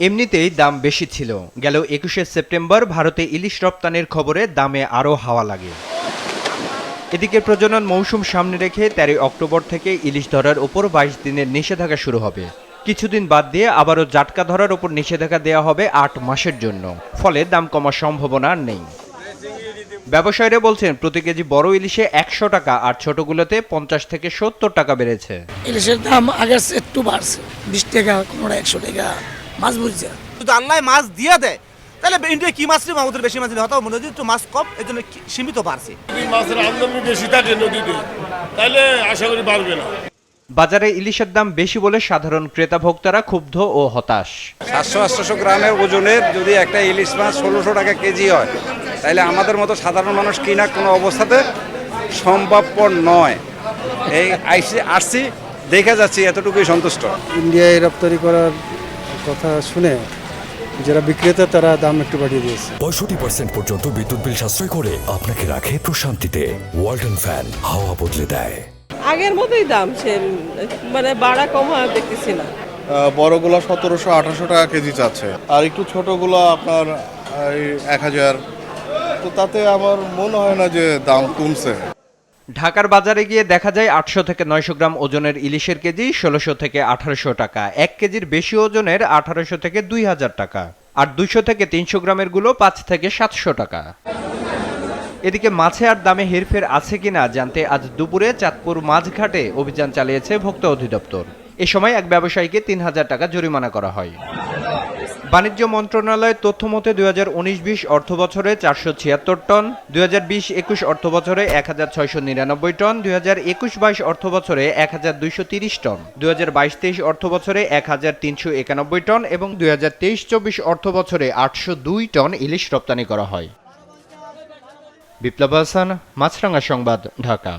এমনিতেই দাম বেশি ছিল, গেল ২১শে সেপ্টেম্বর ভারতে ইলিশ রপ্তানির খবরে দামে আরও হাওয়া লাগে। এদিকে প্রজনন মৌসুম সামনে রেখে ১৩ অক্টোবর থেকে ইলিশ ধরার ওপর ২২ দিনের নিষেধাজ্ঞা শুরু হবে। কিছুদিন বাদ দিয়ে আবারও জাটকা ধরার ওপর নিষেধাজ্ঞা দেওয়া হবে ৮ মাসের জন্য, ফলে দাম কমার সম্ভাবনা আর নেই। ব্যবসায়ীরা বলছেন প্রতি কেজি বড় ইলিশে ১০০ টাকা আর ছোটগুলোতে ৫০ থেকে ৭০ টাকা বেড়েছে। ইলিশের দাম আগের চেয়ে একটু বাড়ছে, ২০ টাকা, কোনোটা ১০০ টাকা মাছ বুঝছে। যদি আল্লাহ মাছ দিয়ে দেয় তাহলে ইন্ডিয়া কি মাছ আমাদের বেশি মাছ দিলে হতো, মনে হয় একটু মাছ কম, এই জন্য সীমিত বাড়ছে। মাছের আমদানি বেশি থাকে নদীতে, তাহলে আশা করি বাড়বে না। বাজারে ইলিশের দাম বেশি বলে সাধারণ ক্রেতা ভোক্তারা ক্ষুব্ধ ও হতাশ। ৭০০-৮০০ গ্রামের ওজনের যদি একটা ইলিশ মাছ ১৬০০ টাকা কেজি হয়, তাহলে আমাদের মতো সাধারণ মানুষ কিনা কোনো অবস্থাতে সম্ভবপর নয়। এই আসছি দেখে যাচ্ছি, এতটুকুই সন্তুষ্ট। ইন্ডিয়ায় রপ্তানি করার কথা শুনে যারা বিক্রেতা তারা দাম একটু বাড়িয়ে দিয়েছে। ৬৫% পর্যন্ত বিদ্যুৎ বিল সাশ্রয় করে আপনাকে রাখে প্রশান্তিতে। ওয়ালটন ফ্যান হাওয়া বদলে দেয়। আগের মতোই দাম, সে মানে বাড়া কমা দেখতেছি না। বড়গুলো ১৭০০-১৮০০ টাকা কেজি চাচ্ছে, আর একটু ছোটগুলো আপনার ১০০০। তো তাতে আমার মনে হয় না যে দাম কমছে। ঢাকার বাজারে গিয়ে দেখা যায় ৮০০ থেকে ৯০০ গ্রাম ওজনের ইলিশের কেজি ১৬০০ থেকে ১৮০০ টাকা, ১ কেজির বেশি ওজনের ১৮০০ থেকে ২০০০ টাকা, আর ২০০ থেকে ৩০০ গ্রামের গুলো ৫ থেকে ৭০০ টাকা। এদিকে মাছে আর দামে হেরফের আছে কিনা জানতে আজ দুপুরে চাঁদপুর মাছঘাটে অভিযান চালিয়েছে ভোক্তা অধিদপ্তর। এ সময় এক ব্যবসায়ীকে ৩০০০ টাকা জরিমানা করা হয়। বাণিজ্য মন্ত্রণালয়ের তথ্য মতে ২০১৯-২০ অর্থবছরে ৪৭৬ টন, ২০২০-২১ অর্থবছরে ১৬৯৯ টন, ২০২১-২২ অর্থবছরে ১২৩০ টন, ২০২২-২৩ অর্থবছরে ১৩৯১ টন এবং ২০২৩-২৪ অর্থবছরে ৮০২ টন ইলিশ রপ্তানি করা হয়। বিপ্লব হাসান, মাছরাঙা সংবাদ, ঢাকা।